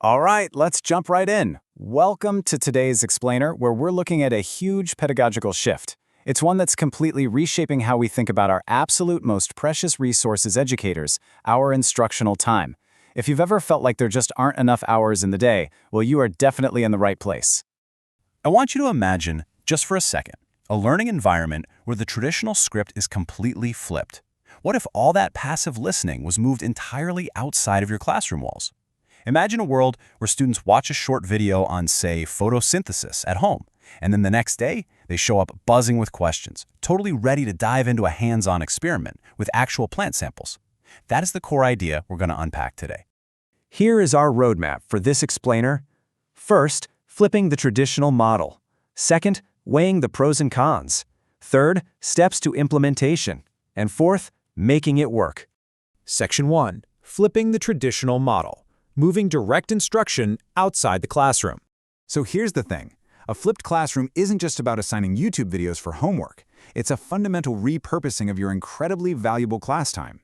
All right, let's jump right in. Welcome to today's Explainer, where we're looking at a huge pedagogical shift. It's one that's completely reshaping how we think about our absolute most precious resource as educators, our instructional time. If you've ever felt like there just aren't enough hours in the day, well, you are definitely in the right place. I want you to imagine, just for a second, a learning environment where the traditional script is completely flipped. What if all that passive listening was moved entirely outside of your classroom walls? Imagine a world where students watch a short video on, say, photosynthesis at home, and then the next day, they show up buzzing with questions, totally ready to dive into a hands-on experiment with actual plant samples. That is the core idea we're going to unpack today. Here is our roadmap for this explainer. First, flipping the traditional model. Second, weighing the pros and cons. Third, steps to implementation. And fourth, making it work. Section 1. Flipping the traditional model. Moving direct instruction outside the classroom. So here's the thing. A flipped classroom isn't just about assigning YouTube videos for homework. It's a fundamental repurposing of your incredibly valuable class time.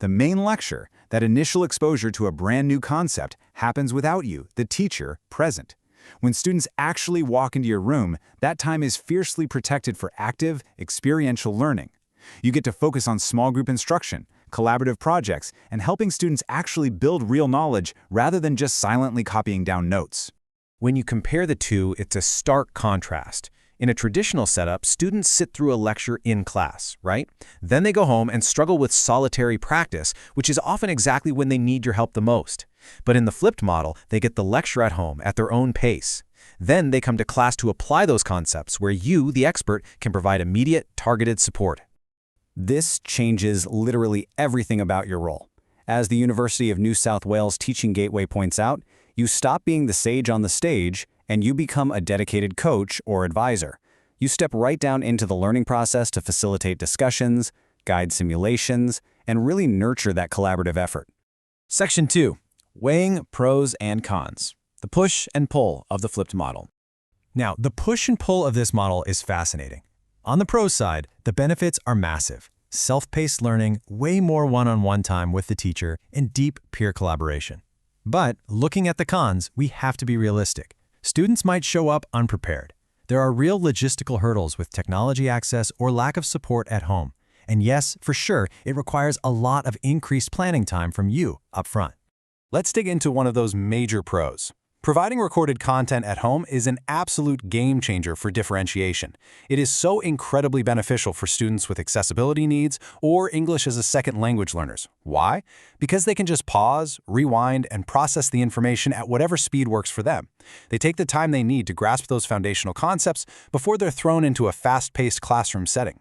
The main lecture, that initial exposure to a brand new concept, happens without you, the teacher, present. When students actually walk into your room, that time is fiercely protected for active, experiential learning. You get to focus on small group instruction, collaborative projects, and helping students actually build real knowledge rather than just silently copying down notes. When you compare the two, it's a stark contrast. In a traditional setup, students sit through a lecture in class, right? Then they go home and struggle with solitary practice, which is often exactly when they need your help the most. But in the flipped model, they get the lecture at home at their own pace. Then they come to class to apply those concepts where you, the expert, can provide immediate, targeted support. This changes literally everything about your role. As the University of New South Wales Teaching Gateway points out, you stop being the sage on the stage and you become a dedicated coach or advisor. You step right down into the learning process to facilitate discussions, guide simulations, and really nurture that collaborative effort. Section 2. Weighing pros and cons. The push and pull of the flipped model. Now, the push and pull of this model is fascinating. On the pro side, the benefits are massive. Self-paced learning, way more one-on-one time with the teacher, and deep peer collaboration. But looking at the cons, we have to be realistic. Students might show up unprepared. There are real logistical hurdles with technology access or lack of support at home. And yes, for sure, it requires a lot of increased planning time from you up front. Let's dig into one of those major pros. Providing recorded content at home is an absolute game changer for differentiation. It is so incredibly beneficial for students with accessibility needs or English as a second language learners. Why? Because they can just pause, rewind, and process the information at whatever speed works for them. They take the time they need to grasp those foundational concepts before they're thrown into a fast-paced classroom setting.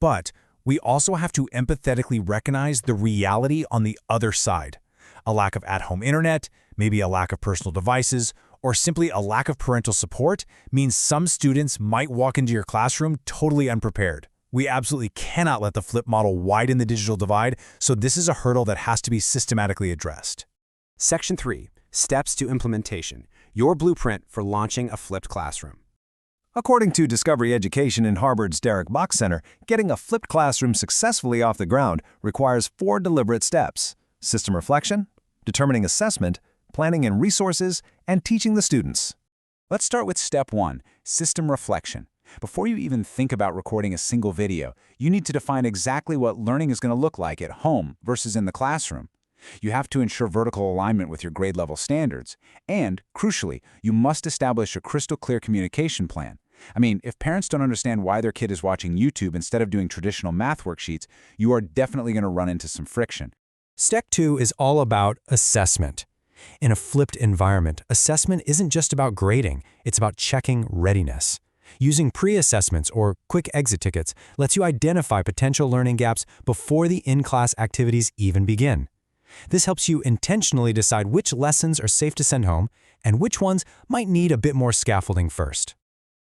But we also have to empathetically recognize the reality on the other side. A lack of at-home internet, maybe a lack of personal devices, or simply a lack of parental support means some students might walk into your classroom totally unprepared. We absolutely cannot let the flip model widen the digital divide, so this is a hurdle that has to be systematically addressed. Section 3. Steps to implementation. Your blueprint for launching a flipped classroom. According to Discovery Education and Harvard's Derek Bach Center, getting a flipped classroom successfully off the ground requires 4 deliberate steps: system reflection, determining assessment, planning and resources, and teaching the students. Let's start with step 1, system reflection. Before you even think about recording a single video, you need to define exactly what learning is going to look like at home versus in the classroom. You have to ensure vertical alignment with your grade level standards. And, crucially, you must establish a crystal clear communication plan. I mean, if parents don't understand why their kid is watching YouTube instead of doing traditional math worksheets, you are definitely going to run into some friction. Step 2 is all about assessment. In a flipped environment, assessment isn't just about grading, it's about checking readiness. Using pre-assessments or quick exit tickets lets you identify potential learning gaps before the in-class activities even begin. This helps you intentionally decide which lessons are safe to send home and which ones might need a bit more scaffolding first.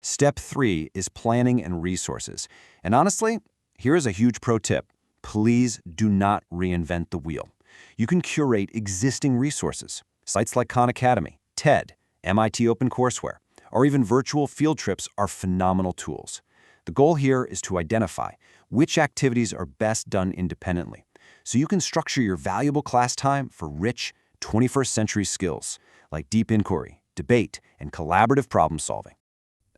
Step 3 is planning and resources. And honestly, here is a huge pro tip. Please do not reinvent the wheel. You can curate existing resources. Sites like Khan Academy, TED, MIT OpenCourseWare, or even virtual field trips are phenomenal tools. The goal here is to identify which activities are best done independently, so you can structure your valuable class time for rich, 21st century skills, like deep inquiry, debate, and collaborative problem solving.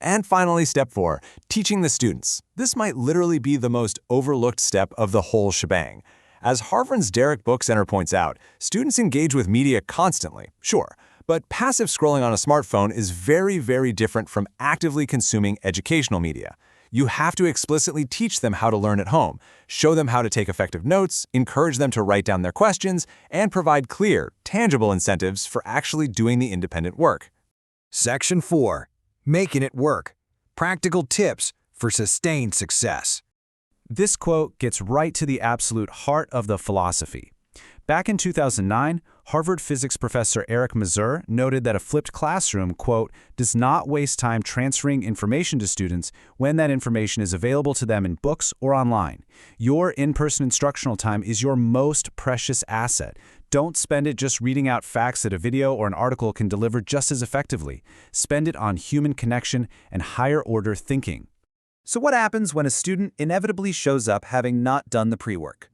And finally, step 4, teaching the students. This might literally be the most overlooked step of the whole shebang. As Harvard's Derek Bookcenter points out, students engage with media constantly, sure, but passive scrolling on a smartphone is very, very different from actively consuming educational media. You have to explicitly teach them how to learn at home, show them how to take effective notes, encourage them to write down their questions, and provide clear, tangible incentives for actually doing the independent work. Section 4. Making it work. Practical tips for sustained success. This quote gets right to the absolute heart of the philosophy. Back in 2009, Harvard physics professor Eric Mazur noted that a flipped classroom, quote, does not waste time transferring information to students when that information is available to them in books or online. Your in-person instructional time is your most precious asset. Don't spend it just reading out facts that a video or an article can deliver just as effectively. Spend it on human connection and higher-order thinking. So what happens when a student inevitably shows up having not done the pre-work?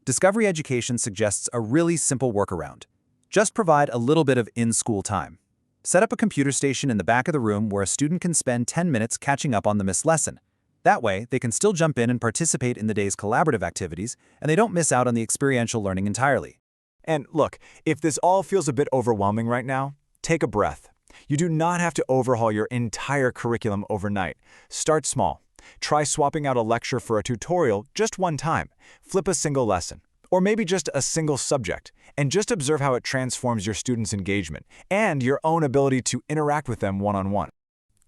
Discovery Education suggests a really simple workaround. Just provide a little bit of in-school time. Set up a computer station in the back of the room where a student can spend 10 minutes catching up on the missed lesson. That way, they can still jump in and participate in the day's collaborative activities, and they don't miss out on the experiential learning entirely. And look, if this all feels a bit overwhelming right now, take a breath. You do not have to overhaul your entire curriculum overnight. Start small. Try swapping out a lecture for a tutorial just one time. Flip a single lesson, or maybe just a single subject, and just observe how it transforms your students' engagement and your own ability to interact with them one-on-one.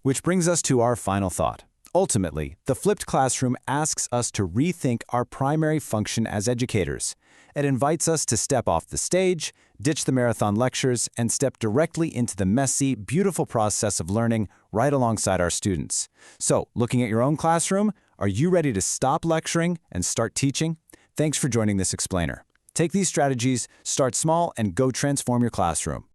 Which brings us to our final thought. Ultimately, the flipped classroom asks us to rethink our primary function as educators. It invites us to step off the stage, ditch the marathon lectures, and step directly into the messy, beautiful process of learning right alongside our students. So, looking at your own classroom, are you ready to stop lecturing and start teaching? Thanks for joining this explainer. Take these strategies, start small, and go transform your classroom.